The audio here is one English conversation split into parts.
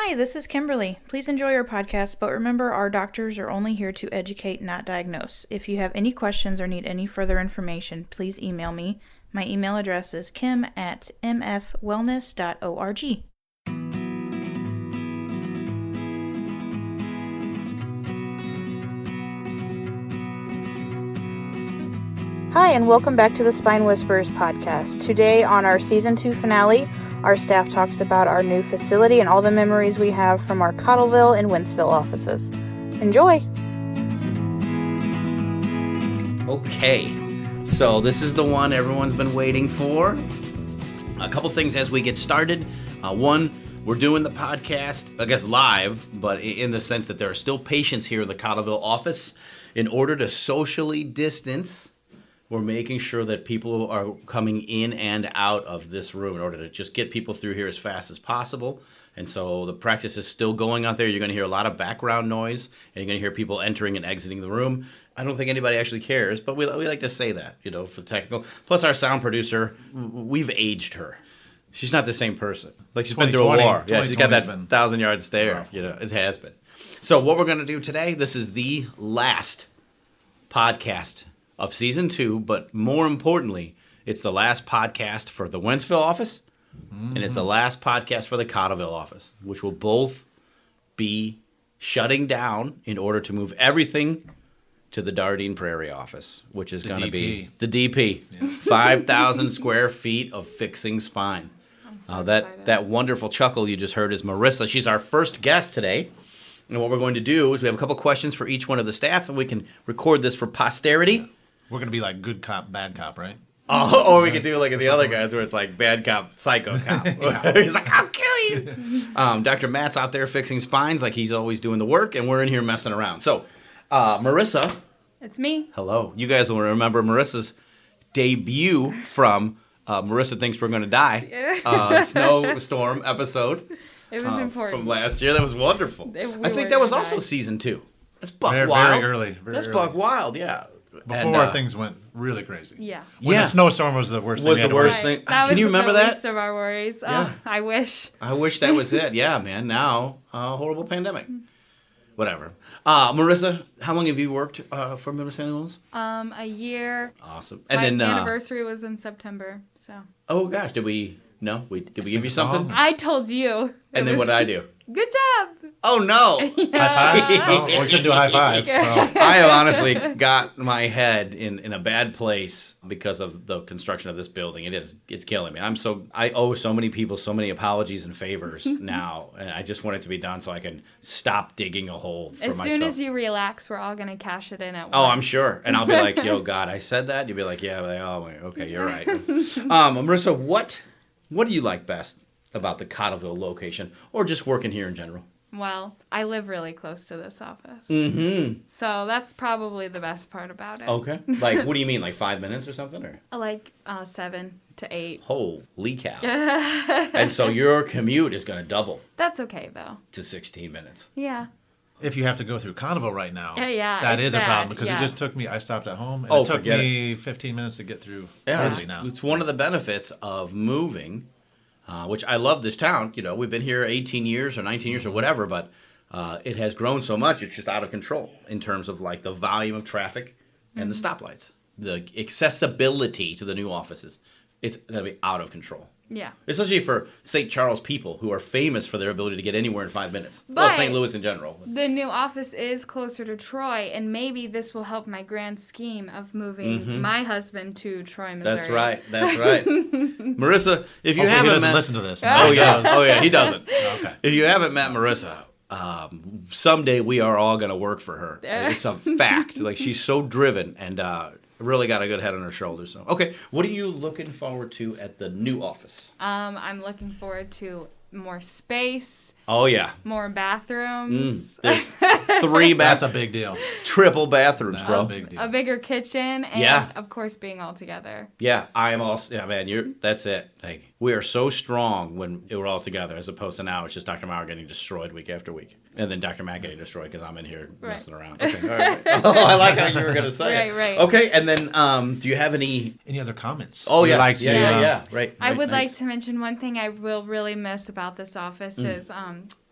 Hi, this is Kimberly. Please enjoy our podcast, but remember our doctors are only here to educate, not diagnose. If you have any questions or need any further information, please email me. My email address is kim@mfwellness.org. Hi, and welcome back to the Spine Whisperers podcast. Today on our Season 2 finale, our staff talks about our new facility and all the memories we have from our Cottleville and Wentzville offices. Enjoy! Okay, so this is the one everyone's been waiting for. A couple things as we get started. One, we're doing the podcast, I guess live, but in the sense that there are still patients here in the Cottleville office. In order to socially distance, we're making sure that people are coming in and out of this room in order to just get people through here as fast as possible. And so the practice is still going out there. You're going to hear a lot of background noise, and you're going to hear people entering and exiting the room. I don't think anybody actually cares, but we like to say that, for technical. Plus, our sound producer, we've aged her. She's not the same person. Like, she's been through a war. Yeah, she's got that 1,000-yard stare. It has been. So what we're going to do today, this is the last podcast of Season 2, but more importantly, it's the last podcast for the Wentzville office, and it's the last podcast for the Cottleville office, which will both be shutting down in order to move everything to the Dardenne Prairie office, which is going to be the DP. Yeah. 5,000 square feet of fixing spine. That wonderful chuckle you just heard is Marissa. She's our first guest today. And what we're going to do is we have a couple questions for each one of the staff, and we can record this for posterity. Yeah. We're going to be like good cop, bad cop, right? Oh, or we could do like the other guys where it's like bad cop, psycho cop. He's like, I'll kill you. Dr. Matt's out there fixing spines like he's always doing the work, and we're in here messing around. So, Marissa. It's me. Hello. You guys will remember Marissa's debut from Marissa Thinks We're Going to Die, snowstorm episode. It was important. From last year. That was wonderful. I think that was also Season 2. That's buck wild. Very early. That's buck wild, yeah. Before things went really crazy. Yeah. When the snowstorm was the worst thing. Was the worst thing. Can you remember that? That was the least of our worries. Yeah. Oh, I wish. I wish that was it. Yeah, man. Now, horrible pandemic. Whatever. Marissa, how long have you worked for Memphis Family Wellness? A year. Awesome. And then anniversary was in September. So. Oh gosh, did we give you something? I told you. And then what did I do? Good job. Oh no! Yeah. High five? Oh, we couldn't do a high five. So. I have honestly got my head in a bad place because of the construction of this building. It's killing me. I owe so many people so many apologies and favors now, and I just want it to be done so I can stop digging a hole for myself. As soon as you relax, we're all gonna cash it in at once. Oh, I'm sure, and I'll be like, "Yo, God, I said that." You'll be like, "Yeah, okay, you're right." Marissa, what do you like best about the Cottleville location, or just working here in general? Well, I live really close to this office. Mm-hmm. So that's probably the best part about it. Okay. Like, what do you mean, like 5 minutes or something? Or? Like 7 to 8. Holy cow. And so your commute is going to double. That's okay, though. To 16 minutes. Yeah. If you have to go through Cottleville right now, that is bad. a problem because it just took me, I stopped at home, and it took me 15 minutes to get through Lindsay now. It's one of the benefits of moving. Which I love this town. We've been here 18 years or 19 years or whatever, but it has grown so much, it's just out of control in terms of like the volume of traffic and the stoplights. The accessibility to the new offices, it's going to be out of control. Yeah. Especially for St. Charles people who are famous for their ability to get anywhere in 5 minutes. But well, St. Louis in general. The new office is closer to Troy, and maybe this will help my grand scheme of moving my husband to Troy, Missouri. That's right. Marissa, if you haven't he doesn't listen to this. Oh yeah, he doesn't. Okay. If you haven't met Marissa, someday we are all going to work for her. It's a fact. Like, she's so driven and really got a good head on her shoulders. So, okay, what are you looking forward to at the new office? I'm looking forward to more space. Oh, yeah. More bathrooms. There's 3 That's a big deal. Triple bathrooms, That's bro. a big deal. A bigger kitchen, and of course being all together. Yeah, I am also. Yeah, man, that's it. Like, we are so strong when we're all together, as opposed to now it's just Dr. Maurer getting destroyed week after week, and then Dr. Matt getting destroyed because I'm in here messing around. Okay, all right. Oh, I like how you were gonna say it. Right. Okay, and then do you have any other comments? Oh yeah, like yeah. Right. I would like to mention one thing I will really miss about this office is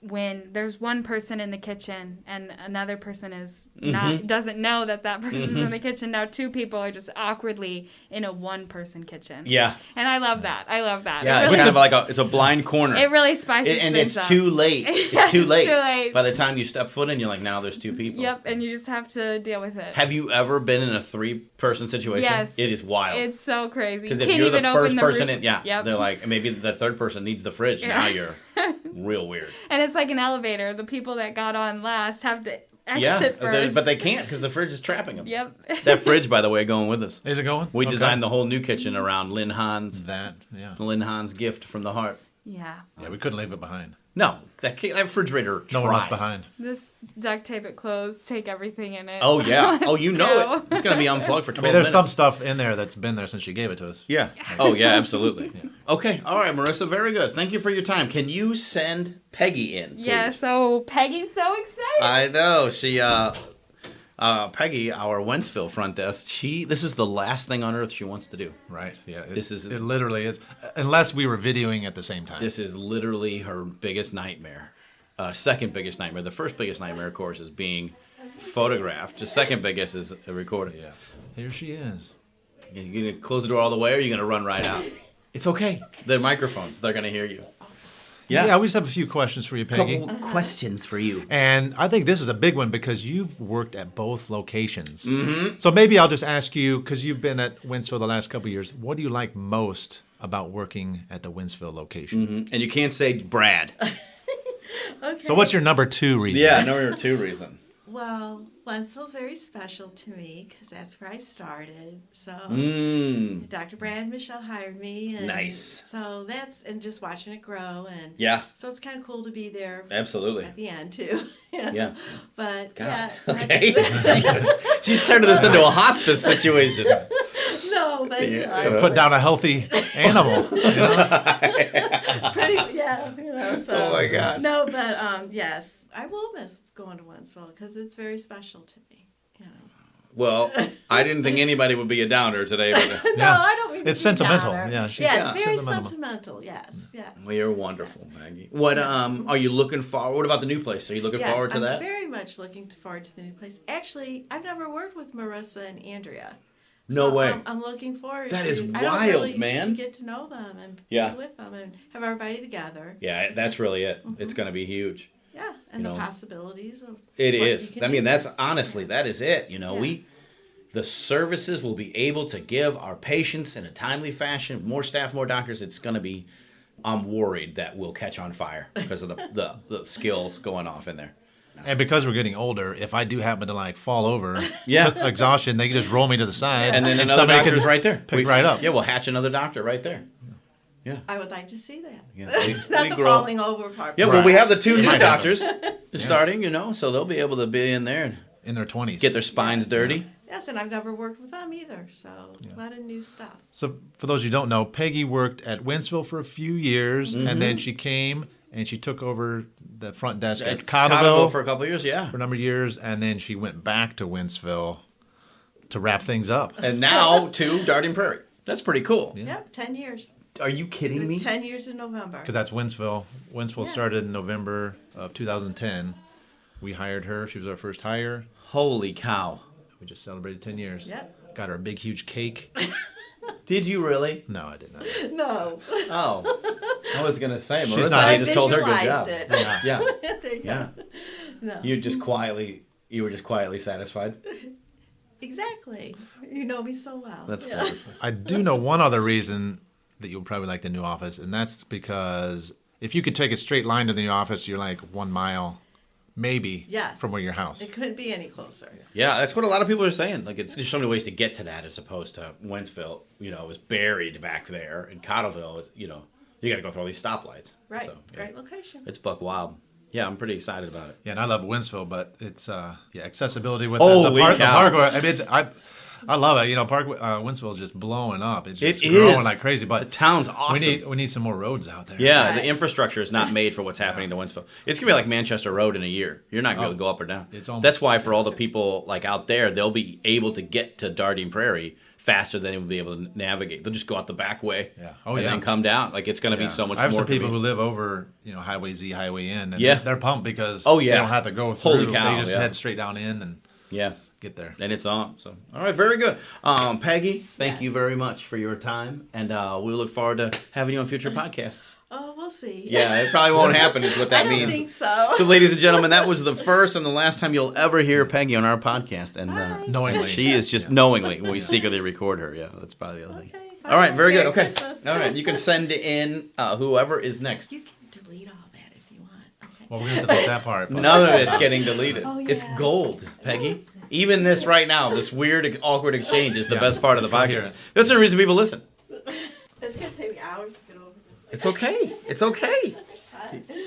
when there's one person in the kitchen and another person is not doesn't know that person's in the kitchen. Now 2 people are just awkwardly in a 1-person kitchen. Yeah. And I love that. Yeah, it's kind of like it's a blind corner. It really spices and things it's up. too late. It's too late. Too late. By the time you step foot in, you're like, now there's 2 people. Yep, and you just have to deal with it. Have you ever been in a 3-person situation? Yes. It is wild. It's so crazy. Because You if can't you're even the open first the person roof. in, they're like, maybe the 3rd person needs the fridge. Now you're real weird. And it's like an elevator. The people that got on last have to exit first. But they can't because the fridge is trapping them. Yep. That fridge, by the way, going with us. Is it going? We designed the whole new kitchen around Lynn Hahn's gift from the heart. Yeah. Yeah, we couldn't leave it behind. No, that refrigerator No tries. one left behind. Just duct tape it closed, take everything in it. Oh, yeah. Oh, you know go. it. It's going to be unplugged for 12 I mean, there's minutes. some stuff in there that's been there since she gave it to us. Yeah. Oh, yeah, absolutely. Okay. All right, Marissa, very good. Thank you for your time. Can you send Peggy in, please? Yeah, so Peggy's so excited. I know. She, Peggy, our Wentzville front desk, this is the last thing on earth she wants to do. Right. Yeah. It literally is. Unless we were videoing at the same time. This is literally her biggest nightmare. Second biggest nightmare. The first biggest nightmare, of course, is being photographed. The second biggest is recording. Yeah. Here she is. You going to close the door all the way, or are you going to run right out? It's okay. They're microphones. They're going to hear you. Yeah, we just have a few questions for you, Peggy. Couple questions for you. And I think this is a big one because you've worked at both locations. Mm-hmm. So maybe I'll just ask you, because you've been at Wentzville the last couple of years, what do you like most about working at the Wentzville location? Mm-hmm. And you can't say Brad. Okay. So what's your number 2 reason? Yeah, number 2 reason. Well, Wentzville's very special to me because that's where I started. So Dr. Brad and Michelle hired me. And Nice. So and just watching it grow. And Yeah. so it's kind of cool to be there. Absolutely. At the end, too. Yeah. But, God. yeah. Okay. She's turning this into a hospice situation. No, but, you know. Put down a healthy animal. So, oh, my God. No, but, yes. I will miss going to Wentzville because it's very special to me. You know. Well, I didn't think anybody would be a downer today. But No, I don't mean to It's be sentimental. downer. Yeah, Yes, very sentimental. Yes. well, you're wonderful, Maggie. What are you looking for? What about the new place? Are you looking forward to that? I'm very much looking forward to the new place. Actually, I've never worked with Marissa and Andrea. No So way. I'm looking forward That to is I don't wild, really man. To get to know them and be with them and have everybody together. Yeah, that's really it. It's going to be huge. Yeah, and the possibilities of it what is. you can I mean, do. that's honestly, that is it. You know, the services will be able to give our patients in a timely fashion, more staff, more doctors. It's going to be, I'm worried that we'll catch on fire because of the skills going off in there. And because we're getting older, if I do happen to fall over, exhaustion, they can just roll me to the side, and then another doctor's right there, pick right up. Yeah, we'll hatch another doctor right there. Yeah, I would like to see that. Yeah, Not the falling over part. Yeah, well, we have the 2 new doctors starting, so they'll be able to be in there in their 20s, get their spines dirty. Yes, and I've never worked with them either, so a lot of new stuff. So for those who don't know, Peggy worked at Wentzville for a few years, and then she came and she took over the front desk at Cottleville for a couple of years, for a number of years, and then she went back to Wentzville to wrap things up. And now to Dardenne Prairie. That's pretty cool. Yeah. Yep, 10 years. Are you kidding It was me? 10 years in November. Because that's Wentzville. Wentzville started in November of 2010. We hired her. She was our first hire. Holy cow. We just celebrated 10 years. Yep. Got her a big, huge cake. Did you really? No, I did not. No. Oh. I was going to say, She's Marissa, not- I I just told her good job. visualized it. Yeah. There you Yeah. go. No. You were just quietly satisfied. Exactly. You know me so well. That's wonderful. I do know one other reason that you'll probably like the new office, and that's because if you could take a straight line to the new office, you're like 1 mile, maybe, from where your house. It couldn't be any closer. Yeah, that's what a lot of people are saying. Like, there's so many ways to get to that as opposed to Wentzville, it was buried back there. In Cottleville, you got to go through all these stoplights. Right. So, yeah. Great location. It's buck wild. Yeah, I'm pretty excited about it. Yeah, and I love Wentzville, but it's accessibility with Holy the cow. park. I mean, I love it. Wentzville is just blowing up. It's just It growing is. like crazy. But The town's awesome. We need some more roads out there. Yeah, Right. the infrastructure is not made for what's happening to Wentzville. It's going to be like Manchester Road in a year. You're not going to be able to go up or down. It's almost- That's why for all the people like out there, they'll be able to get to Dardenne Prairie faster than they would be able to navigate. They'll just go out the back way and then come down. Like, it's going to be so much more. I have some people who live over, Highway Z, Highway N, and they're pumped because they don't have to go through. Holy cow, they just head straight down in and get there. And it's on. So, all right, very good. Peggy, thank you very much for your time, and we look forward to having you on future podcasts. Oh, we'll see. Yeah, it probably won't happen is what that means. I don't think so. So, ladies and gentlemen, that was the first and the last time you'll ever hear Peggy on our podcast. And knowingly. She is just knowingly. We secretly record her. Yeah, that's probably the other thing. Okay, all right, very good. Okay. Christmas. All right, you can send in whoever is next. You can delete all that if you want. Okay. Well, we're going to have to take that part. None of it's getting deleted. Oh, yeah. It's gold, Peggy. Even this right now, this weird, awkward exchange is the best part of the podcast. That's the reason people listen. It's going to take me hours to get over this. It's okay. It's okay.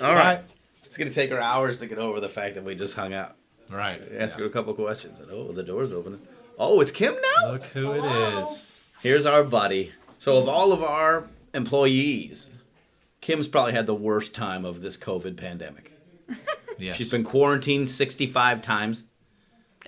All right. It's going to take her hours to get over the fact that we just hung out. Right. Ask her a couple questions. And, the door's opening. Oh, it's Kim now? Look who it is. Here's our buddy. So of all of our employees, Kim's probably had the worst time of this COVID pandemic. Yes. She's been quarantined 65 times.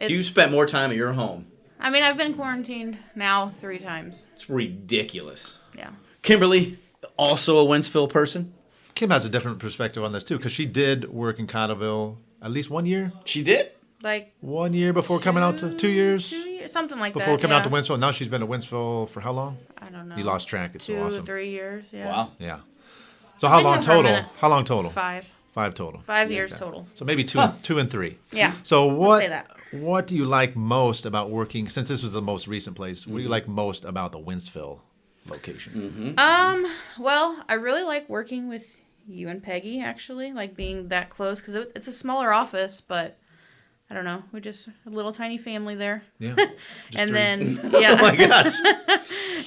You spent more time at your home. I mean, I've been quarantined now 3 times. It's ridiculous. Yeah. Kimberly, also a Wentzville person. Kim has a different perspective on this, too, because she did work in Cottleville at least 1 year. She did? Like 1 year before coming out to 2 years? 2 years, something like before that. Coming out to Wentzville. Now she's been at Wentzville for how long? I don't know. You lost track. It's 2 so awesome. 3 years. Yeah. Wow. Yeah. So how long total? How long total? 5. 5 total. 5 years total. So maybe two and 3. Yeah. So say that. what do you like most about working, since this was the most recent place, what do you like most about the Wentzville location? Mm-hmm. Well, I really like working with you and Peggy, actually, like being that close, because it's a smaller office, but I don't know, we're just a little tiny family there. Yeah. And then, oh my gosh.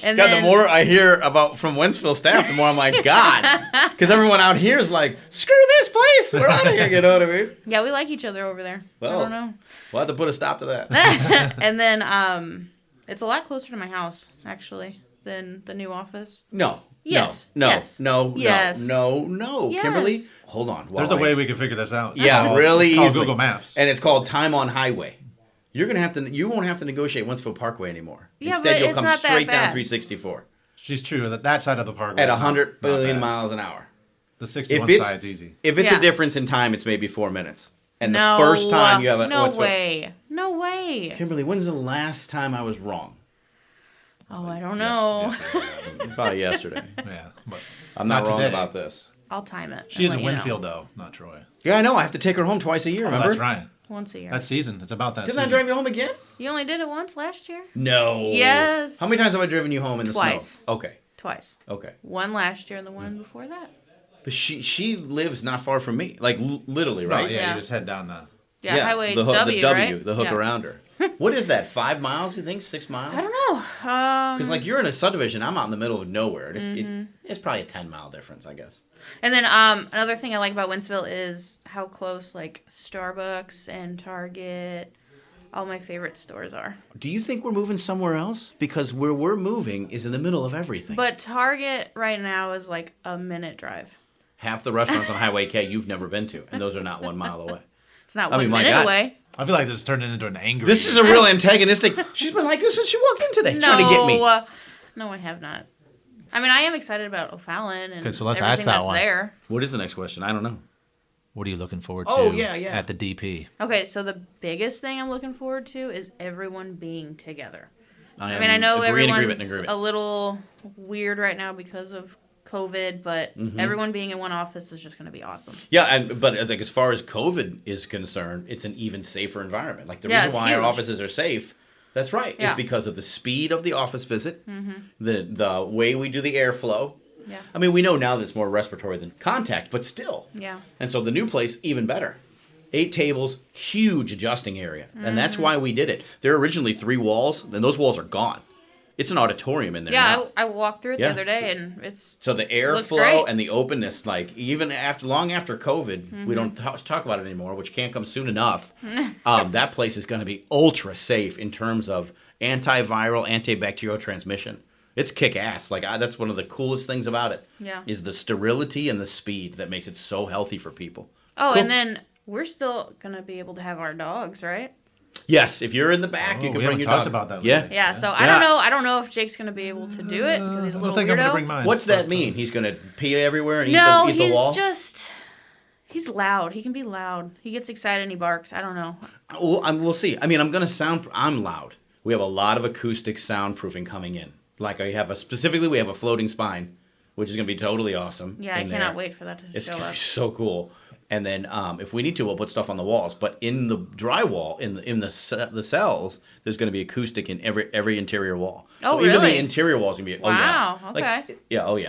And God, then, the more I hear about from Wentzville staff, the more I'm like, God. Because everyone out here is like, screw this place. We're out of here. You know what I mean? Yeah, we like each other over there. Well, I don't know. We'll have to put a stop to that. And then it's a lot closer to my house, actually, than the new office. No. Yes. No. Yes. No. Yes. No. Yes. Kimberly, hold on. There's a way we can figure this out. Yeah, really it's called easily. Google Maps. And it's called Time on Highway. You won't have to negotiate Wentzville Parkway anymore. Yeah, Instead, but you'll it's come not that straight down bad. 364 She's true. That side of the parkway at is 100 not billion bad. miles an hour. The 61 side's easy. If it's Yeah. a difference in time, it's maybe 4 minutes. And No, the first time you have no way. No way. Kimberly, when's the last time I was wrong? Oh, I don't know. Probably yesterday. Yeah, but I'm not wrong today. about this. I'll time it. She is and in let you Winfield, know. though, not Troy. Yeah, I know. I have to take her home twice a year, remember? That's right. Once a year. That season. It's about that Didn't I season. drive you home again? You only did it once last year? No. Yes. How many times have I driven you home in the Twice. snow? Okay. Twice. Okay. One last year and the one before that. But she lives not far from me. Like, literally, right? Right, yeah, Yeah. you just head down the... Yeah, Highway the hook, W, the W, right? the hook Yeah. around her. What is that, 5 miles, you think? 6 miles? I don't know. Because, like, you're in a subdivision. I'm out in the middle of nowhere. And it's probably a 10-mile difference, I guess. And then another thing I like about Wentzville is how close, like, Starbucks and Target, all my favorite stores are. Do you think we're moving somewhere else? Because where we're moving is in the middle of everything. But Target right now is, like, a minute drive. Half the restaurants on Highway K you've never been to, and those are not 1 mile away. It's not I one mean, my minute God. away. I feel like this turned into an angry... This is a real antagonistic... She's been like this since she walked in today, trying to get me. No, I have not. I mean, I am excited about O'Fallon and Okay, so let's everything ask that that's one. there. What is the next question? I don't know. What are you looking forward to Oh, yeah. at the DP? Okay, so the biggest thing I'm looking forward to is everyone being together. I am mean, I know agreeing, everyone's agreement. a little weird right now because of COVID, but everyone being in one office is just going to be awesome. Yeah, but like as far as COVID is concerned, it's an even safer environment. Like the reason it's why our huge. offices are safe, that's right, Yeah. is because of the speed of the office visit, the way we do the airflow. Yeah. I mean, we know now that it's more respiratory than contact, but still. Yeah. And so the new place, even better. 8 tables, huge adjusting area. And that's why we did it. There were originally 3 walls, and those walls are gone. It's an auditorium in there now. Yeah, I walked through it Yeah. the other day, and it's... So the Looks airflow great. and the openness, like even long after COVID, we don't talk about it anymore, which can't come soon enough. That place is going to be ultra safe in terms of antiviral, antibacterial transmission. It's kick ass. Like that's one of the coolest things about it. Yeah. Is the sterility and the speed that makes it so healthy for people. Oh, Cool. and then we're still going to be able to have our dogs, right? Yes, if you're in the back, you can bring your dog. We haven't talked about that. Yeah. Lately. Yeah, so I don't know if Jake's going to be able to do it because he's a little I think I'm going to weirdo. bring mine. What's that mean? He's going to pee everywhere and No, eat the wall? He's loud. He can be loud. He gets excited and he barks. I don't know. Well, we'll see. I mean, I'm loud. We have a lot of acoustic soundproofing coming in. Like we have a floating spine, which is going to be totally awesome. Yeah, I cannot wait for that to It's show going to up. be so cool. And then if we need to, we'll put stuff on the walls. But in the drywall, in the cells, there's going to be acoustic in every interior wall. Oh, so really? Even the interior walls going to be. Wow, Oh, okay.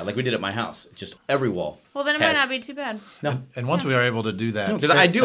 Like we did at my house. Just every wall. Well, then it might not be too bad. No. And once we are able to do that, Because I do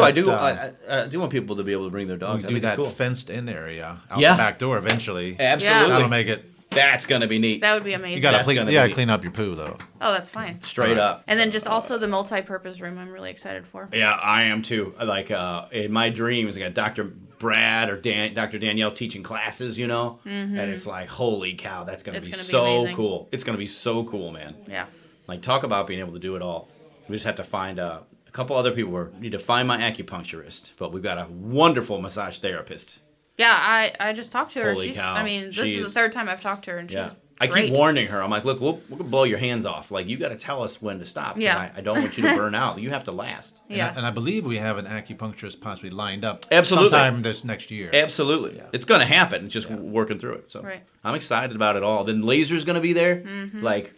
want people to be able to bring their dogs. do that fenced-in area out the back door eventually. Absolutely. That'll make it. That's going to be neat. That would be amazing. You got to clean up your poo though. Oh, that's fine. Straight up. And then just also the multi-purpose room I'm really excited for. Yeah, I am too. Like in my dreams, I got Dr. Brad or Dr. Danielle teaching classes, and it's like, holy cow, that's going to be so cool. It's going to be so cool, man. Yeah. Like, talk about being able to do it all. We just have to find a couple other people. We need to find my acupuncturist, but we've got a wonderful massage therapist. Yeah, I just talked to her. Holy cow. I mean, this is the third time I've talked to her, and she's I great. keep warning her. I'm like, look, we're going to blow your hands off. Like, you got to tell us when to stop. Yeah. I don't want you to burn out. You have to last. Yeah. And I believe we have an acupuncturist possibly lined up Absolutely. sometime this next year. Absolutely. Yeah. It's going to happen. It's just working through it. So I'm excited about it all. Then laser's going to be there. Mm-hmm. Like,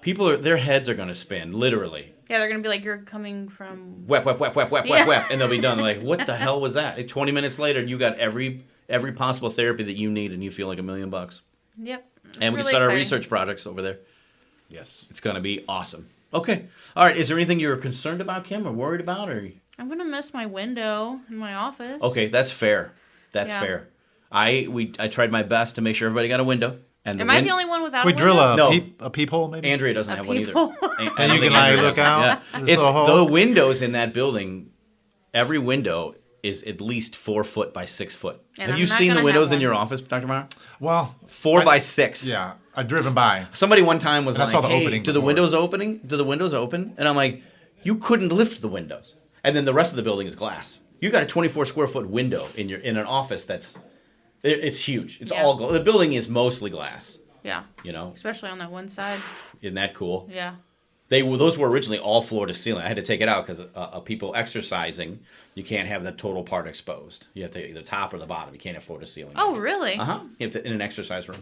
their heads are going to spin, literally. Yeah, they're going to be like, you're coming from... Whap, whap, whap, whap, whap, whap, whap. And they'll be done. Like, what the hell was that? Like, 20 minutes later, you got every possible therapy that you need, and you feel like $1 million. Yep. And we can start our research projects over there. Yes. It's going to be awesome. Okay. All right. Is there anything you're concerned about, Kim, or worried about? Or I'm going to miss my window in my office. Okay, that's fair. That's fair. I tried my best to make sure everybody got a window. And Am I the only one without Can we a drill window? a peephole, maybe? Andrea doesn't have one either. And you can look out? Yeah. It's the windows in that building, every window is at least 4 foot by 6 foot. And have you seen the windows in your office, Dr. Meyer? Well, 4 by 6. Yeah, I've driven by. Somebody one time was like, I saw the hey, opening do the windows open? And I'm like, you couldn't lift the windows. And then the rest of the building is glass. You got a 24 square foot window in an office it's huge. It's all the building is mostly glass. Yeah. Especially on that one side. Isn't that cool? Yeah. Those were originally all floor to ceiling. I had to take it out because of people exercising. You can't have the total part exposed. You have to the top or the bottom. You can't have floor to ceiling. Oh, really? You have to in an exercise room.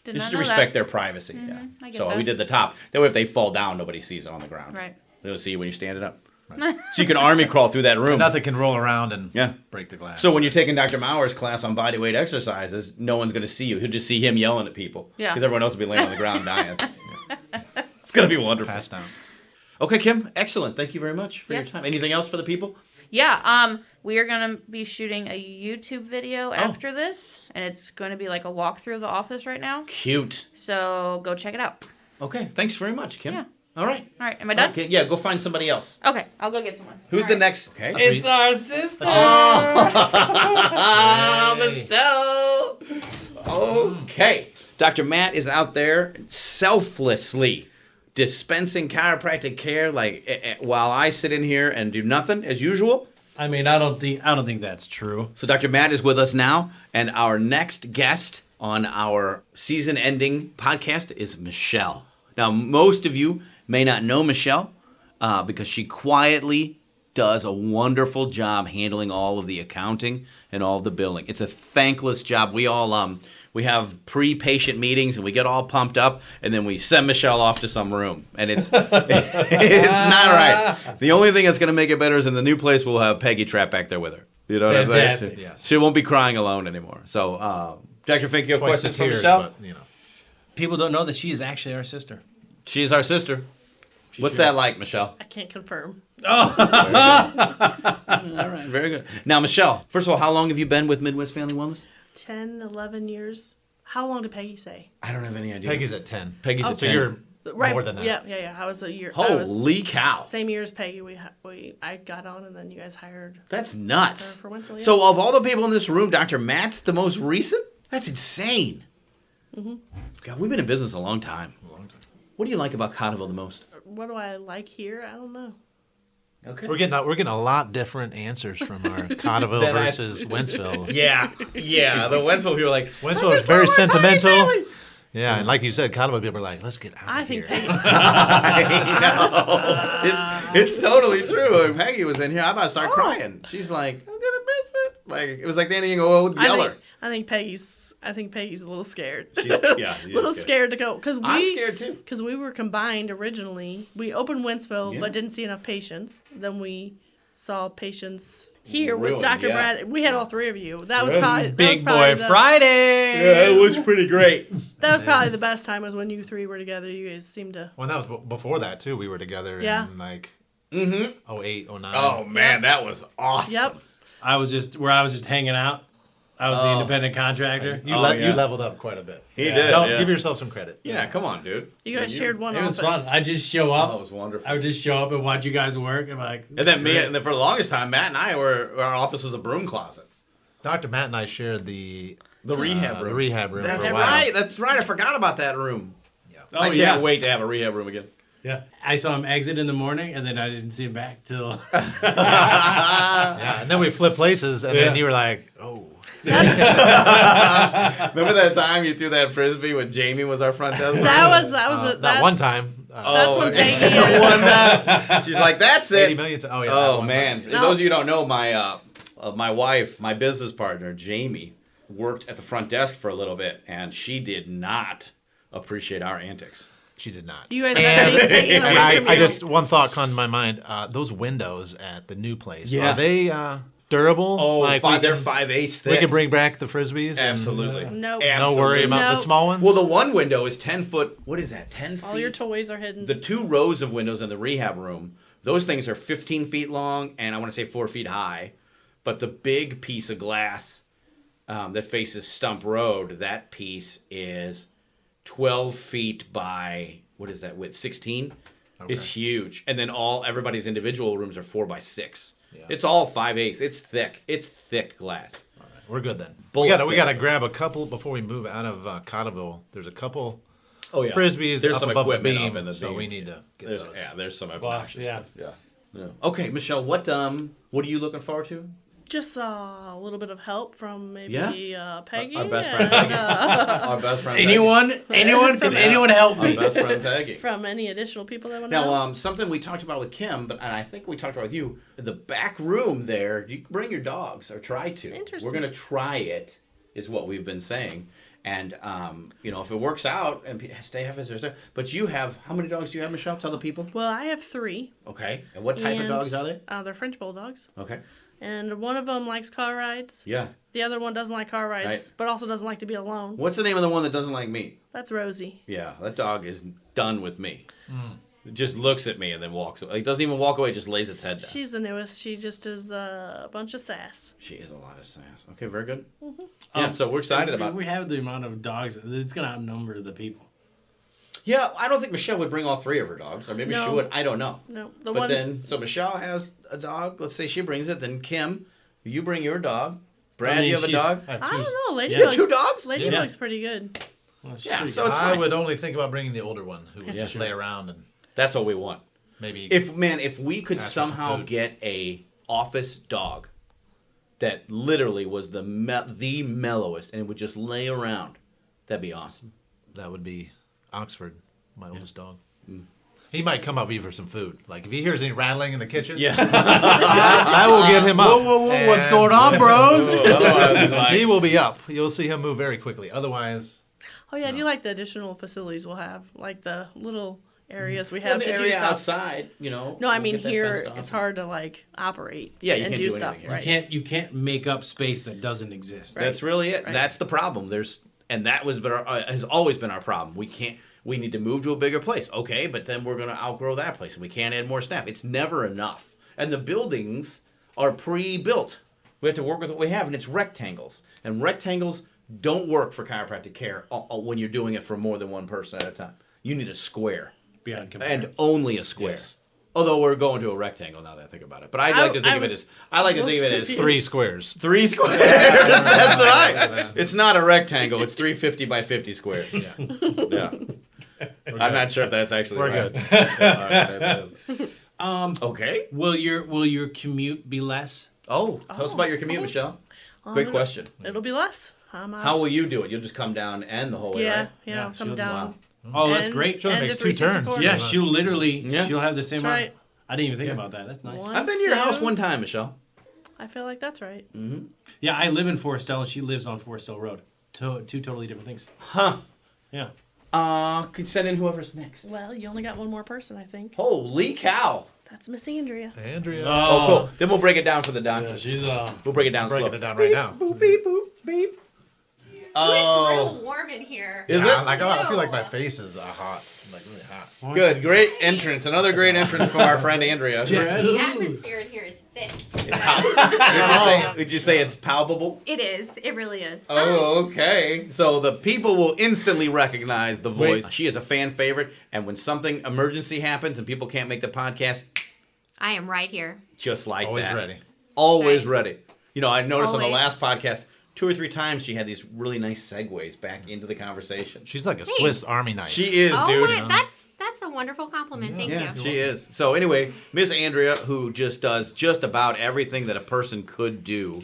Did Just not to know respect that. their privacy. Mm-hmm. Yeah. I get So that. we did the top. That way, if they fall down, nobody sees it on the ground. Right. They'll see you when you're standing up. Right. So you can army crawl through that room. Nothing can roll around and break the glass. So when you're taking Dr. Mauer's class on bodyweight exercises, no one's going to see you. He'll just see him yelling at people. Yeah. Because everyone else will be laying on the ground dying. It's going to be wonderful. Pass down. Okay, Kim. Excellent. Thank you very much for your time. Anything else for the people? Yeah. We are going to be shooting a YouTube video after this, and it's going to be like a walkthrough of the office right now. Cute. So go check it out. Okay. Thanks very much, Kim. Yeah. All right. Am I done? Okay. Yeah, go find somebody else. Okay, I'll go get someone. Who's the next? Okay. It's our sister. Oh, okay. Dr. Matt is out there selflessly dispensing chiropractic care while I sit in here and do nothing as usual. I mean, I don't think that's true. So Dr. Matt is with us now, and our next guest on our season-ending podcast is Michelle. Now, most of you may not know Michelle because she quietly does a wonderful job handling all of the accounting and all of the billing. It's a thankless job. We all we have pre-patient meetings and we get all pumped up, and then we send Michelle off to some room, and it's it's not right. The only thing that's going to make it better is in the new place we'll have Peggy Trapp back there with her. You know what I'm saying? Fantastic. Yes. She won't be crying alone anymore. So, Dr. Fink, you have Twice the questions for tears, Michelle? but, People don't know that she is actually our sister. She's our sister. What's that like, Michelle? I can't confirm. All right, very good. Now, Michelle, first of all, how long have you been with Midwest Family Wellness? 10, 11 years. How long did Peggy say? I don't have any idea. Peggy's at 10. Peggy's at So 10. you're Right. more than that. Yeah. I was a year. Holy cow. Same year as Peggy. I got on, and then you guys hired That's nuts. her for Wentzville. Yeah. So of all the people in this room, Dr. Matt's the most recent? That's insane. Mm-hmm. God, we've been in business a long time. What do you like about Cottleville the most? What do I like here? I don't know. Okay. We're getting a lot different answers from our Cottleville versus Wentzville. Yeah. The Wentzville people are like, Wentzville is very sentimental. Yeah, and like you said, Cottleville people are like, let's get out of here. Peggy. I know. It's totally true. When Peggy was in here, I'm about to start crying. She's like, I'm gonna miss it. Like it was like the ending of Old Yeller. I think Peggy's a little scared. She's a little scared to go because I'm scared too. Because we were combined originally. We opened Wentzville, but didn't see enough patients. Then we saw patients here with Dr. Brad. We had all three of you. That was probably Big Boy Friday. Yeah, it was pretty great. That was probably the best time was when you three were together. You guys seemed to. Well, that was before that too. We were together in like 08, 09. Oh man, that was awesome. Yep. I was just hanging out. I was the independent contractor. You leveled up quite a bit. He did. Give yourself some credit. Yeah, come on, dude. You guys shared one It was office. fun. I just show up. Oh, it was wonderful. I would just show up and watch you guys work. I'm like, and then for the longest time, Matt and I our office was a broom closet. Dr. Matt and I shared the rehab room. The rehab room. That's for a while. right. That's right. I forgot about that room. oh I can't wait to have a rehab room again. Yeah, I saw him exit in the morning, and then I didn't see him back till. Yeah, and then we flipped places, and then you were like, "Oh." Remember that time you threw that frisbee when Jamie was our front desk? That one time. That's when Peggy. She's like, "That's it." 80 million. Oh yeah. Oh man! For those of you who don't know, my wife, my business partner, Jamie, worked at the front desk for a little bit, and she did not appreciate our antics. She did not. You guys have things taken away from I you. just one thought came to my mind. Those windows at the new place. Yeah. Are they durable? Oh, like they're 5/8 thick. We can bring back the frisbees. Absolutely. No. No worry about the small ones. Well, the one window is 10 foot. What is that? 10 feet. All your toys are hidden. The two rows of windows in the rehab room, those things are 15 feet long and I want to say 4 feet high. But the big piece of glass that faces Stump Road, that piece is 12 feet by, what is that width? 16? Okay. It's huge. And then everybody's individual rooms are 4 by 6. Yeah. It's all 5/8. It's thick. It's thick glass. All right. We're good then. We gotta grab a couple before we move out of Cottleville. There's a couple frisbees there's up some above the equipment beam, up in the so beam. we need to get those. Yeah, there's some Boss, stuff. Yeah. Okay, Michelle, what are you looking forward to? Just a little bit of help from maybe Peggy. Our best friend Peggy. Our best friend Anyone can help me? Our best friend Peggy. From any additional people that want to Now, something we talked about with Kim, and I think we talked about with you, the back room there, you can bring your dogs, or try to. Interesting. We're going to try it, is what we've been saying. And, if it works out, and stay half as but you have, how many dogs do you have, Michelle? Tell the people. Well, I have 3. Okay. And what type of dogs are they? They're French Bulldogs. Okay. And one of them likes car rides. Yeah. The other one doesn't like car rides, Right. but also doesn't like to be alone. What's the name of the one that doesn't like me? That's Rosie. Yeah, that dog is done with me. It just looks at me and then walks away. It doesn't even walk away, just lays its head down. She's the newest. She just is a bunch of sass. She is a lot of sass. Okay, very good. Mm-hmm. Yeah, so we're excited about it. We have the amount of dogs. It's going to outnumber the people. Yeah, I don't think Michelle would bring all 3 of her dogs. Or maybe she would. I don't know. No. So Michelle has a dog. Let's say she brings it. Then Kim, you bring your dog. Brad, you have a dog? I don't know. Ladybug's, You have 2 dogs? Ladybug's pretty good. Well, Yeah, so it's I fine. would only think about bringing the older one who would just lay around and That's what we want. maybe. If we could Ask for some somehow food. get a office dog that literally was the mellowest and would just lay around, that'd be awesome. That would be Oxford, my oldest dog. He might come up here for some food. Like if he hears any rattling in the kitchen, I will get him up. Whoa, what's going on, bros? He will be up. You'll see him move very quickly. Otherwise, Oh yeah, I do like the additional facilities we'll have, like the little areas we have the to do area stuff. outside, No, I we'll mean get that here fenced off. it's hard to like operate. Yeah, you and can't do do stuff. anything. Right. You can't make up space that doesn't exist. Right. That's really it. Right. That's the problem. That has always been our problem. We need to move to a bigger place. Okay, but then we're going to outgrow that place, and we can't add more staff. It's never enough. And the buildings are pre-built. We have to work with what we have, and it's rectangles. And rectangles don't work for chiropractic care when you're doing it for more than one person at a time. You need a square. Beyond compare. And only a square. Yes. Although we're going to a rectangle now that I think about it. But I like to think of it as 3 squares. 3 squares. That's right. It's not a rectangle. It's 350 by 50 squares. Yeah. I'm not sure if that's actually We're right. good. All right, that is. Okay. Will your commute be less? Oh, tell us about your commute, Michelle. Great question. It'll be less. How will you do it? You'll just come down and the whole way, right? Yeah, I'll come down. Oh, that's great. She only makes 2 turns. Yeah, she'll have the same. That's right. I didn't even think about that. That's nice. I've been to your house one time, Michelle. I feel like that's right. Mm-hmm. Yeah, I live in Forestell, and she lives on Forestell Road. Two totally different things. Huh. Yeah. Could send in whoever's next. Well, you only got one more person, I think. Holy cow. That's Miss Andrea. Andrea. Oh, cool. Then we'll break it down for the doctor. Yeah, she's We'll break it down slow. Breaking it down right now. Boop, beep, boop, beep. It's real warm in here. Is it? I feel like my face is hot. Like really hot. Good. Great entrance. Another great entrance from our friend Andrea. The atmosphere in here is thick. Would you say it's palpable? It is. It really is. Oh, okay. So the people will instantly recognize the voice. She is a fan favorite, and when something emergency happens and people can't make the podcast, I am right here. just like Always that. ready. Always ready. You know, I noticed on the Always. last podcast, 2 or 3 times she had these really nice segues back into the conversation. She's like a Swiss Army knife. She is, Oh dude. my, that's a wonderful compliment. Thank Yeah, you. she is. So anyway, Miss Andrea, who just does just about everything that a person could do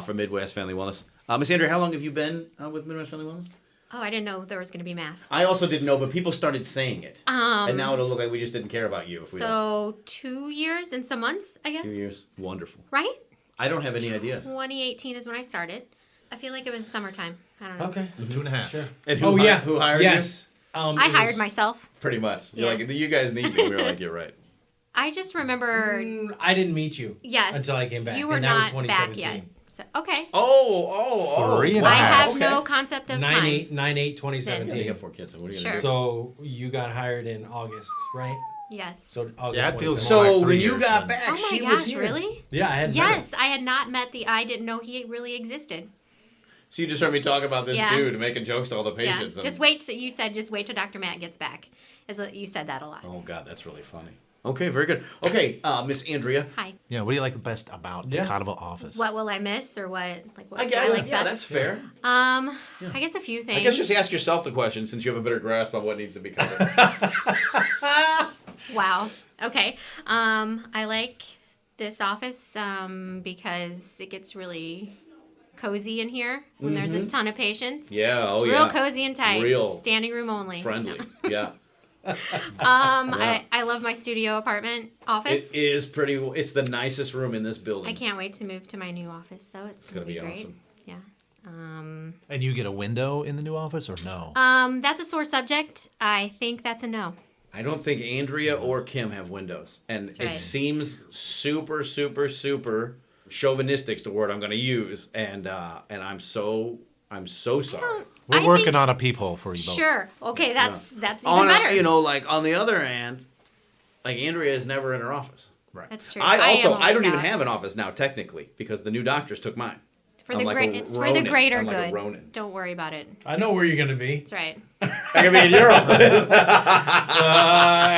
for Midwest Family Wellness. Miss Andrea, how long have you been with Midwest Family Wellness? Oh, I didn't know there was going to be math. I also didn't know, but people started saying it. And now it'll look like we just didn't care about you. If we don't. So 2 years and some months, I guess. 2 years. Wonderful. Right? I don't have any idea. 2018 is when I started. I feel like it was summertime. I don't know. Okay. So 2.5. Sure. And Who hired yes. you? I hired myself. Pretty much. You're Yeah. like, you guys need me. We were like, you're right. I just remember. I didn't meet you. Yes. Until I came back. You were and that was not back 2017. yet. So, okay. Oh. 3.5. I have okay. no concept of time. 9/8/2017. Yeah, you have 4 kids, so what are you Sure. going to do? So you got hired in August, right? Yes. So August. Yeah, it feels 2017. So like when 3 you years got then. back, Oh my she gosh, was here. really? Yeah, I had. Yes, I had not met I didn't know he really existed. So you just heard me talk about this Yeah. dude making jokes to all the patients. Yeah. Just wait. So you said just wait till Dr. Matt gets back. You said that a lot. Oh, God, that's really funny. Okay, very good. Okay, Miss Andrea. Hi. Yeah, what do you like the best about the Cottleville office? What will I miss, or what? Like what I do guess, like yeah, best? that's fair. I guess a few things. I guess just ask yourself the question since you have a better grasp on what needs to be covered. Wow. Okay. I like this office because it gets really cozy in here when there's a ton of patients. Yeah, It's real cozy and tight. Real Standing room only. friendly. No. Yeah. I love my studio apartment office. It is pretty. It's the nicest room in this building. I can't wait to move to my new office though. It's gonna be great. Awesome. Yeah. And you get a window in the new office or no? That's a sore subject. I think that's a no. I don't think Andrea or Kim have windows, and That's right. it seems super, super, super chauvinistic. Is the word I'm going to use, and I'm so sorry. We're I working think- on a peephole for you both. Sure. Okay, that's even On better. like on the other hand, like Andrea is never in her office. Right. That's true. I am don't always even out. have an office now technically because the new doctors took mine. For I'm the like great, a it's for Ronin. the greater I'm like a good. Ronin. Don't worry about it. I know where you're gonna be, That's right. I can be in your office. and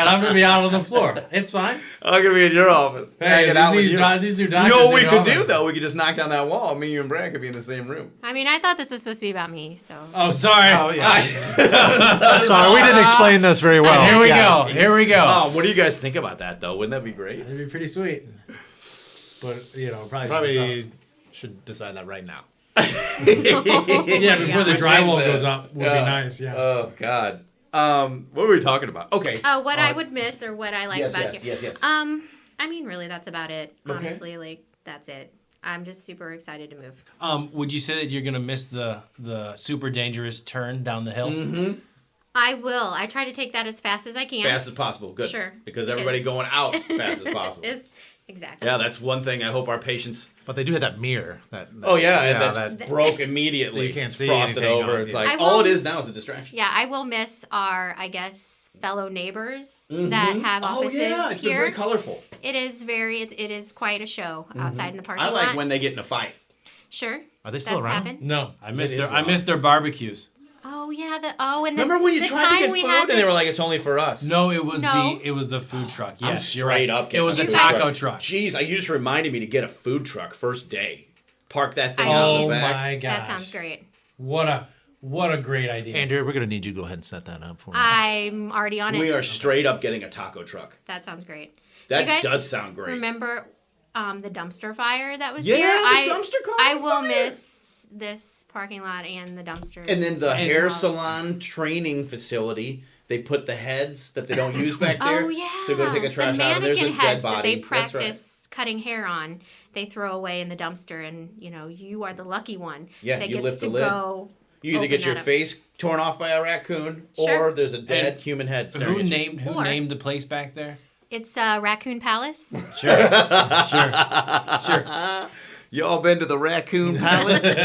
I'm gonna be out on the floor. It's fine. I'm gonna be in your office. Hey, hanging out with these you. new You doctors. know what we in could your do office. though? We could just knock down that wall. Me, you, and Brad could be in the same room. I mean, I thought this was supposed to be about me, so. Oh, sorry. Oh, yeah. Sorry, we didn't explain this very well. Here we Yeah. go. Here we go. Oh, what do you guys think about that though? Wouldn't that be great? It'd be pretty sweet. But probably Probably should decide that right now. yeah, before the Which drywall means, goes up would be nice. Yeah. Oh God. What were we talking about? Okay. What I would miss or what I like yes, about yes, here. yes, yes. I mean, really, that's about it. Okay. Honestly, like that's it. I'm just super excited to move. Would you say that you're gonna miss the super dangerous turn down the hill? Mm-hmm. I will. I try to take that as fast as I can. Fast as possible. Good. Sure. Because everybody going out fast as possible. Exactly. Yeah, that's one thing I hope our patients. But they do have that mirror. Oh yeah, that's broke immediately. You can't It's see frosted anything over. on It's it. like I all it will- is now is a distraction. Yeah, I will miss our, I guess, fellow neighbors that have offices oh yeah, it's been here. very colorful. It is it is quite a show outside in the parking I lot. like when they get in a fight. Sure. Are they still that's around? happened. No, I missed It their is I missed their barbecues. Oh yeah, and Remember when you the tried to time get we food had and they were like, "It's only for us." No, it was No. the food truck. I'm Yes, you're straight right. up. It was a getting taco truck. Jeez, you just reminded me to get a food truck first day. Park that thing I out in Oh the back. my gosh. that sounds great. What a great idea. Andrea, we're going to need you to go ahead and set that up for me. I'm already on it. We are straight up getting a taco truck. That sounds great. That does sound great. Remember the dumpster fire that was here? Yeah, the dumpster caught I will fire. miss this parking lot and the dumpster. And then the hair salon training facility, they put the heads that they don't use back there. Oh, yeah. So go take a trash the out and there's a mannequin dead heads body. that they That's practice cutting hair on, they throw away in the dumpster, and you are the lucky one that you gets lift to the lid. go. You either get your face torn off by a raccoon, or there's a dead human head. Who named the place back there? It's Raccoon Palace. Sure. You all been to the Raccoon Palace? Man.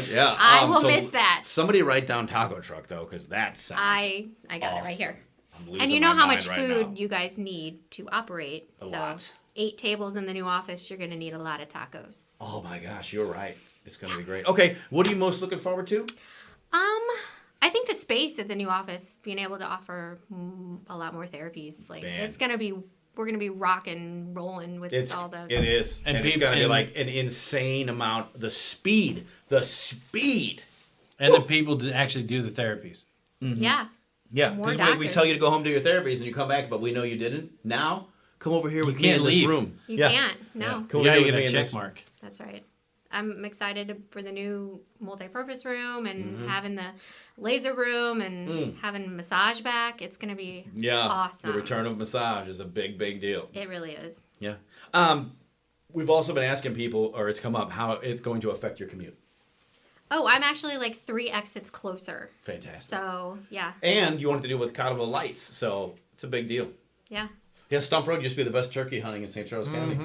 Yeah. I will miss that. Somebody write down taco truck though, because that sounds. I got awesome. it right here. I'm And you know my how mind much right food now. you guys need to operate. A lot. 8 tables in the new office, you're going to need a lot of tacos. Oh my gosh, you're right. It's going to be great. Okay, what are you most looking forward to? I think the space at the new office, being able to offer a lot more therapies, it's going to be. We're going to be rocking, rolling with all the. It is, and it's going to be like an insane amount. The speed, and the people to actually do the therapies. Mm-hmm. Yeah. Yeah, because we tell you to go home to your therapies and you come back, but we know you didn't. Now, come over here with me in this room. You can't. No. Yeah. Come over here with get me a in check this. mark. That's right. I'm excited for the new multi-purpose room and having the laser room and having massage back. It's going to be awesome. The return of massage is a big, big deal. It really is. Yeah. We've also been asking people, or it's come up, how it's going to affect your commute. Oh, I'm actually 3 exits closer. Fantastic. So, yeah. And you wanted to do it with Cottleville Lights, so it's a big deal. Yeah. Yeah, Stump Road used to be the best turkey hunting in St. Charles County.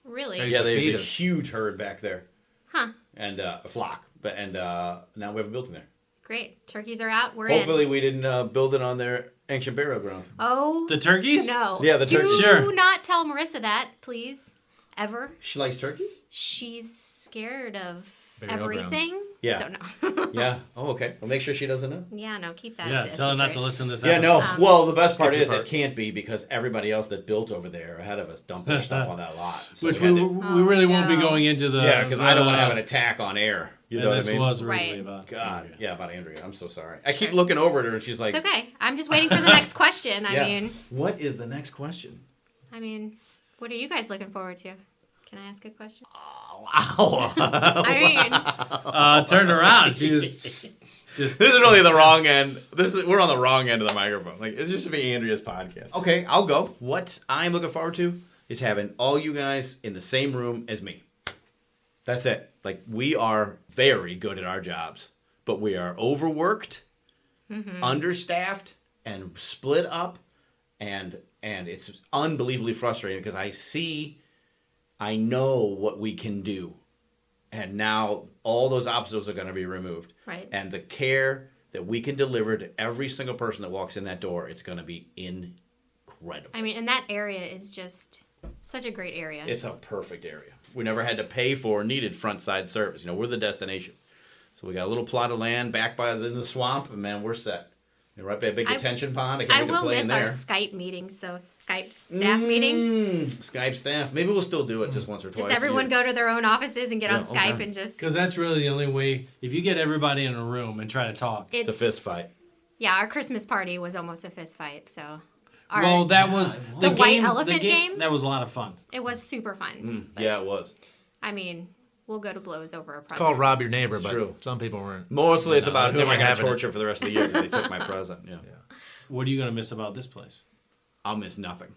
Really? Yeah, there's a huge herd back there. Huh. And a flock. Now we have a building there. Great. Turkeys are out. We're Hopefully in. we didn't build it on their ancient burial ground. Oh. The turkeys? No. Yeah, the turkeys. Do not tell Marissa that, please. Ever. She likes turkeys? She's scared of Burial everything. grounds. Yeah. So no. Yeah. Oh, okay. Well, make sure she doesn't know. Yeah, no, keep that. Yeah, as a tell her not secret. to listen to this Yeah, episode. no. Well, the best part Skip is your it part. can't be because everybody else that built over there ahead of us dumped their stuff on that lot. So Which we we, had we to- really won't be no. going into the... yeah, because I don't want to have an attack on air. You know what I this mean? was originally Right. about... God, yeah, about Andrea. I'm so sorry. I keep looking over at her and she's like, It's okay. I'm just waiting for the next question. yeah. What is the next question? I mean, what are you guys looking forward to? Can I ask a question? Wow. I mean, Turned around. She was just... This is really the wrong end. We're on the wrong end of the microphone. It's just to be Andrea's podcast. Okay, I'll go. What I'm looking forward to is having all you guys in the same room as me. That's it. We are very good at our jobs, but we are overworked, understaffed, and split up, and it's unbelievably frustrating because I know what we can do. And now all those obstacles are going to be removed. Right. And the care that we can deliver to every single person that walks in that door, it's going to be incredible. I mean, and that area is just such a great area. It's a perfect area. We never had to pay for or needed front side service. We're the destination. So we got a little plot of land back by the swamp, and man, we're set. Right by a big detention pond. I will miss our Skype meetings, though. Skype staff meetings. Skype staff. Maybe we'll still do it just once or twice. Just everyone go to their own offices and get on Skype and just... Because that's really the only way. If you get everybody in a room and try to talk... It's a fist fight. Yeah, our Christmas party was almost a fist fight, so... Well, that was... The White Elephant game? That was a lot of fun. It was super fun. Yeah, it was. I mean... We'll go to blows over a present. It's called rob your neighbor, but true. Some people weren't. Mostly it's about who am I going to having it. torture for the rest of the year because they took my present. Yeah. What are you going to miss about this place? I'll miss nothing.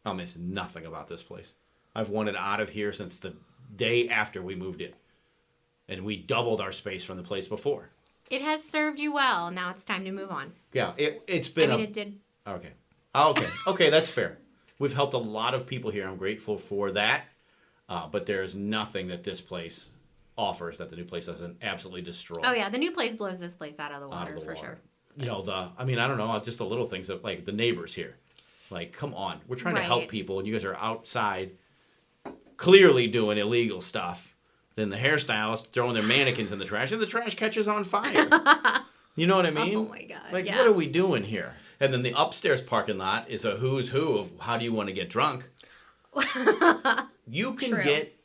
I'll miss nothing about this place. I've wanted out of here since the day after we moved in. And we doubled our space from the place before. It has served you well. Now it's time to move on. Yeah, it's been it did. Okay. Okay, that's fair. We've helped a lot of people here. I'm grateful for that. But there's nothing that this place offers that the new place doesn't absolutely destroy. Oh, yeah. The new place blows this place out of the water, for sure. I don't know, just the little things that, the neighbors here. Come on. We're trying to help people, and you guys are outside clearly doing illegal stuff. Then the hairstylists throwing their mannequins in the trash, and the trash catches on fire. You know what I mean? Oh, my God. What are we doing here? And then the upstairs parking lot is a who's who of how do you want to get drunk. You can get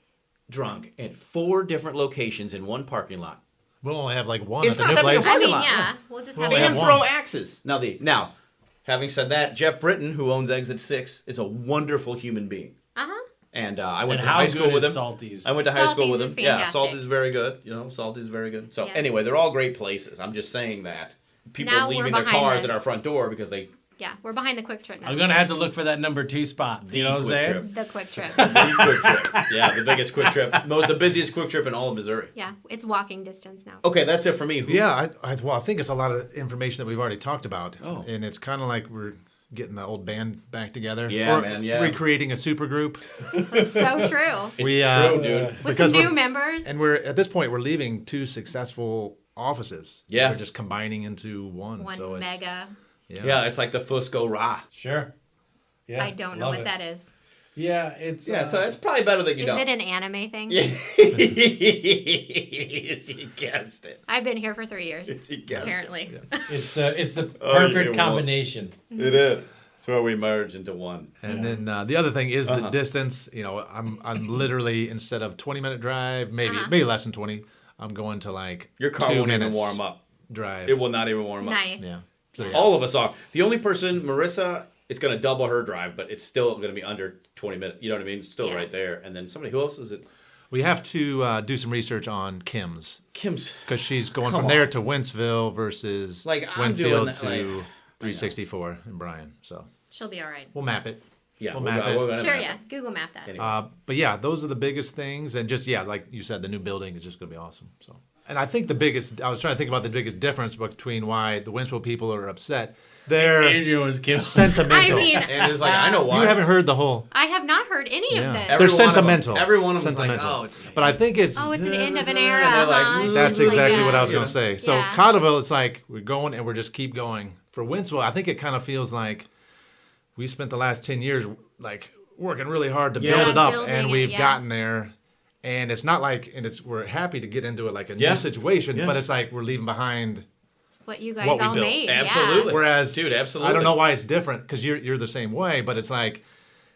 drunk at 4 different locations in one parking lot. We'll only have one It's at the not new that big a place. parking I mean, lot. yeah. We'll just have Well, And have throw one. axes. Now, having said that, Jeff Britton, who owns Exit 6, is a wonderful human being. And I went to high school with him. Salty's? I went to high school with him. Fantastic. Yeah, Salty's very good. Salty's very good. So anyway, they're all great places. I'm just saying that people Now leaving we're their cars behind at our front door because they. Yeah, we're behind the QuikTrip now. I'm going to have to look for that number 2 spot. You know what I'm saying? The QuikTrip. The QuikTrip. Yeah, the biggest QuikTrip. The busiest QuikTrip in all of Missouri. Yeah, it's walking distance now. Okay, that's it for me. Yeah, I think it's a lot of information that we've already talked about. Oh. And it's kind of like we're getting the old band back together. Yeah, or man, yeah. recreating a super group. It's so true. It's true, dude. With some new members. And at this point, we're leaving 2 successful offices. Yeah. We're just combining into one. So it's, mega. Yeah, it's like the Fusco Ra. Sure. Yeah, I don't know what that is. Yeah, it's... so it's probably better that you Is don't. it an anime thing? Yeah. You guessed it. I've been here for 3 years. You guessed apparently. It. Yeah. It's the perfect combination. It is. It's where we merge into one. And then the other thing is the distance. I'm literally, instead of 20-minute drive, maybe less than 20, I'm going to like your car 2 won't even minutes warm up. Drive. It will not even warm up. Nice. Yeah. So, All of us are. The only person, Marissa, it's going to double her drive, but it's still going to be under 20 minutes. You know what I mean? It's still right there. And then somebody, who else is it? We have to do some research on Kim's. Because she's going from there to Wentzville versus Winfield to 364 in Bryan. So she'll be all right. We'll map it. Yeah, we'll map it. Sure, yeah. Google map that. Anyway. But yeah, those are the biggest things. And just, like you said, the new building is just going to be awesome. So. And I think I was trying to think about the biggest difference between why the Wentzville people are upset. They're sentimental. I mean, and it's like, I know why. You haven't heard the whole. I have not heard any of this. They're sentimental. Every one of them is like, oh, it's. But I think it's. Oh, it's an end of an era. Like, that's exactly what I was going to say. So Cottleville, it's like we're going and we're just keep going. For Wentzville, I think it kind of feels like we spent the last 10 years like working really hard to build it up, and we've gotten there. And it's not like, we're happy to get into it like a new situation, but it's like we're leaving behind what you guys all made. Absolutely. Whereas, dude, absolutely. I don't know why it's different because you're the same way, but it's like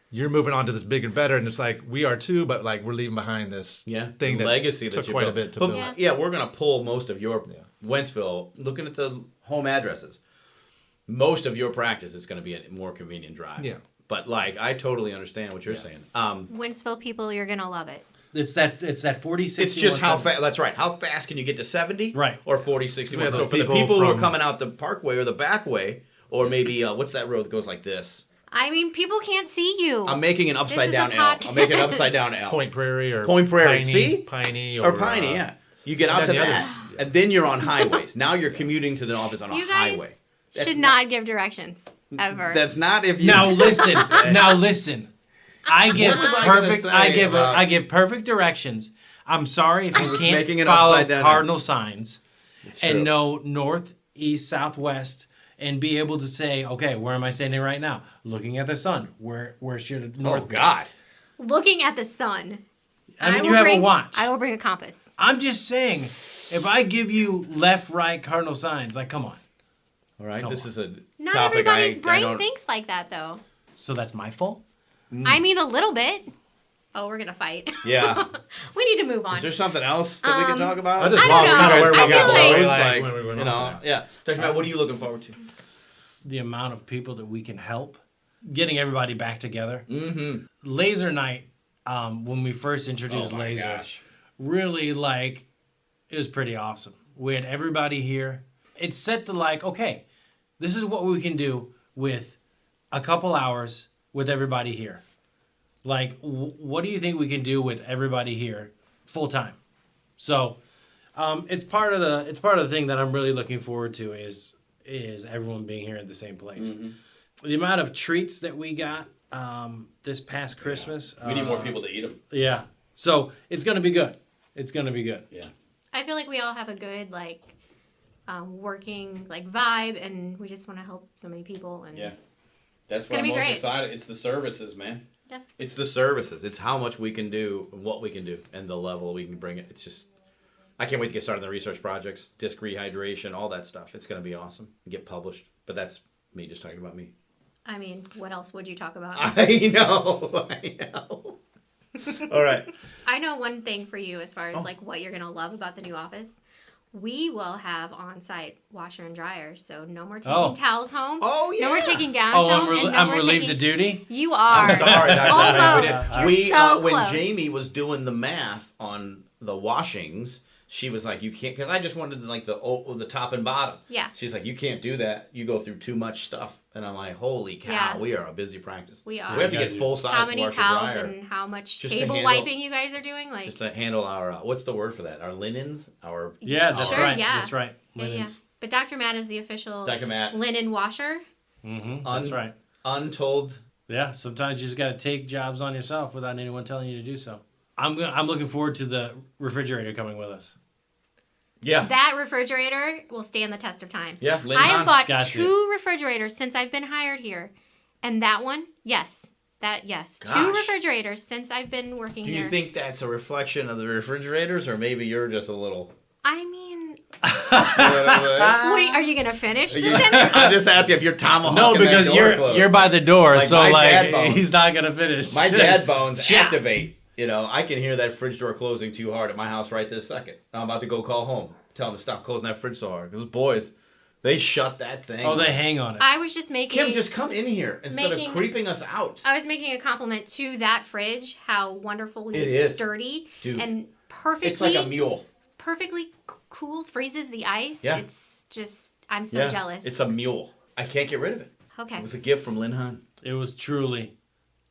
you're moving on to this bigger and better, and it's like we are too, but like we're leaving behind this thing that legacy took that quite a bit to build. Yeah, we're gonna pull most of your Wentzville. Looking at the home addresses, most of your practice is going to be a more convenient drive. Yeah, but like I totally understand what you're saying. Wentzville people, you're gonna love it. It's that 40-60. It's just how fast. That's right. How fast can you get to 70? Right. Or 40-60. So for the people who are coming out the Parkway or the back way, or maybe what's that road that goes like this? I mean, people can't see you. I'm making an upside down L. I'm making an upside down L. Point Prairie or Piney, see? Piney or Piney. Yeah. You get out to that, and then you're on highways. Now you're commuting to the office on a highway. You should not give directions ever. That's not if you. Now listen. I give perfect directions. I'm sorry if you can't follow cardinal signs and know north, east, southwest, and be able to say, okay, where am I standing right now? Looking at the sun. Where should north? Oh God! Looking at the sun. I mean, you have a watch. I will bring a compass. I'm just saying, if I give you left, right, cardinal signs, like, come on. All right, this is a not topic everybody's brain thinks like that, though. So that's my fault. I mean, a little bit. Oh, we're gonna fight. Yeah. We need to move on. Is there something else that we can talk about? I just lost kind of where we got. Talking about what are you looking forward to? The amount of people that we can help, getting everybody back together. Mm-hmm. Laser night, when we first introduced laser, really it was pretty awesome. We had everybody here. It set the okay, this is what we can do with a couple hours with everybody here. What do you think we can do with everybody here full time? So, it's part of the thing that I'm really looking forward to is everyone being here at the same place. Mm-hmm. The amount of treats that we got this past Christmas. We need more people to eat them. Yeah. So it's gonna be good. It's gonna be good. Yeah. I feel like we all have a good working vibe, and we just want to help so many people. And that's what I'm most excited. It's the services, man. Yeah. It's the services. It's how much we can do and what we can do and the level we can bring it. It's just, I can't wait to get started on the research projects, disc rehydration, all that stuff. It's going to be awesome. Get published. But that's me just talking about me. I mean, what else would you talk about? I know. All right. I know one thing for you as far as what you're going to love about the new office. we will have on-site washer and dryer, so no more taking towels home. Oh, yeah. No more taking gowns home. I'm relieved to duty? You are. I'm sorry. Almost. You're so close. When Jamie was doing the math on the washings, she was like, you can't, because I just wanted like the top and bottom. Yeah. She's like, you can't do that. You go through too much stuff. And I'm like, holy cow, we are a busy practice. We are. We have to get full size. How many washer towels dryer and how much just table wiping you guys are doing? Like, just to handle our, what's the word for that? Our linens? That's right. Yeah. That's right. Linens. Yeah. But Dr. Matt is the official linen washer. Mm-hmm. That's right. Untold. Yeah, sometimes you just got to take jobs on yourself without anyone telling you to do so. I'm looking forward to the refrigerator coming with us. Yeah. That refrigerator will stand the test of time. Yeah. I have bought 2 refrigerators since I've been hired here. And that one, yes. Gosh. 2 refrigerators since I've been working here. Do you think that's a reflection of the refrigerators, or maybe you're just a little... I mean... are you going to finish this sentence? I'm just asking if you're tomahawking. No, because you're by the door, so he's not going to finish. My dad bones activate. You know, I can hear that fridge door closing too hard at my house right this second. I'm about to go call home. Tell them to stop closing that fridge so hard. Because boys, they shut that thing. Oh, they hang on it. I was just making... Kim, just come in here instead of creeping us out. I was making a compliment to that fridge, how wonderfully it is sturdy. Dude, and perfectly... It's like a mule. Perfectly cools, freezes the ice. Yeah. It's just... I'm so jealous. It's a mule. I can't get rid of it. Okay. It was a gift from Lynn Hahn. It was truly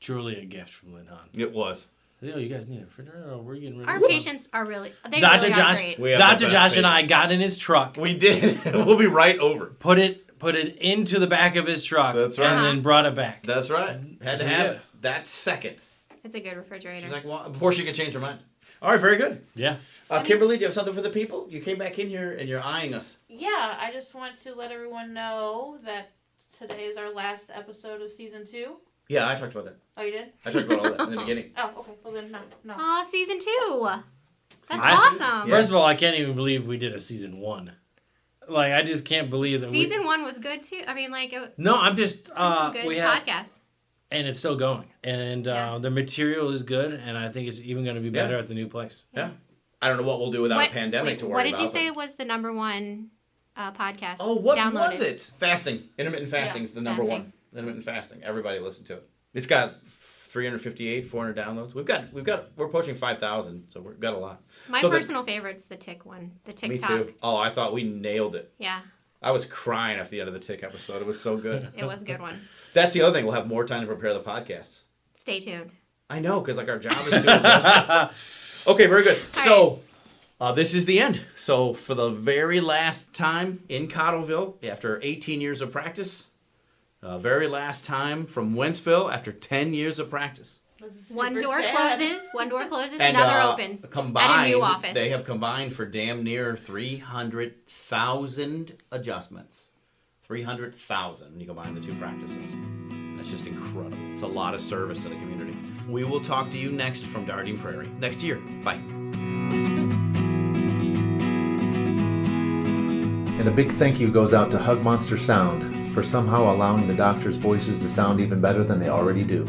a gift from Lynn Hahn. It was. Oh, you guys need a refrigerator? Or we're getting rid of Our this patients are really... They Dr. really Josh, are great. Dr. Josh and I got in his truck. We did. We'll be right over. Put it into the back of his truck. That's right. And then brought it back. That's right. Had to have it that second. It's a good refrigerator. She's like, well, before she could change her mind. All right, very good. Yeah. Kimberly, do you have something for the people? You came back in here and you're eyeing us. Yeah, I just want to let everyone know that today is our last episode of season 2. Yeah, I talked about that. Oh, you did? I talked about all that in the beginning. Oh, okay. Well, then, no. Oh, season 2. That's awesome. First of all, I can't even believe we did a season 1. Like, I just can't believe that season 1 was good, too. I mean, like... No, I'm just... some good podcasts. And it's still going. And the material is good, and I think it's even going to be better at the new place. Yeah. I don't know what we'll do without a pandemic to worry about. What did you say was the number 1 podcast? Oh, what downloaded? was it? Fasting. Intermittent fasting is the number 1. Intermittent fasting. Everybody listen to it. It's got 358, 400 downloads. We're approaching 5,000, so we've got a lot. My personal favorite's the tick one, the TikTok. Me too. Oh, I thought we nailed it. Yeah. I was crying after the end of the tick episode. It was so good. It was a good one. That's the other thing. We'll have more time to prepare the podcasts. Stay tuned. I know, because our job is doing it. Okay, very good. So, this is the end. So, for the very last time in Cottleville, after 18 years of practice, very last time from Wentzville after 10 years of practice. One door closes, and another opens combined, at a new office. They have combined for damn near 300,000 adjustments. 300,000 when you combine the 2 practices. That's just incredible. It's a lot of service to the community. We will talk to you next from Dardenne Prairie next year. Bye. And a big thank you goes out to Hug Monster Sound for somehow allowing the doctors' voices to sound even better than they already do.